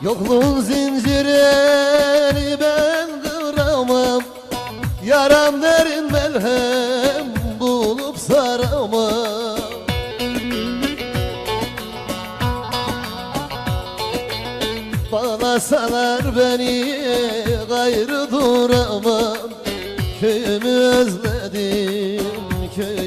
Yokluğun zincirini ben kıramam, yaram derin melhem bulup saramam. Bağlasalar beni gayrı duramam. Köyümü özledim, köyümü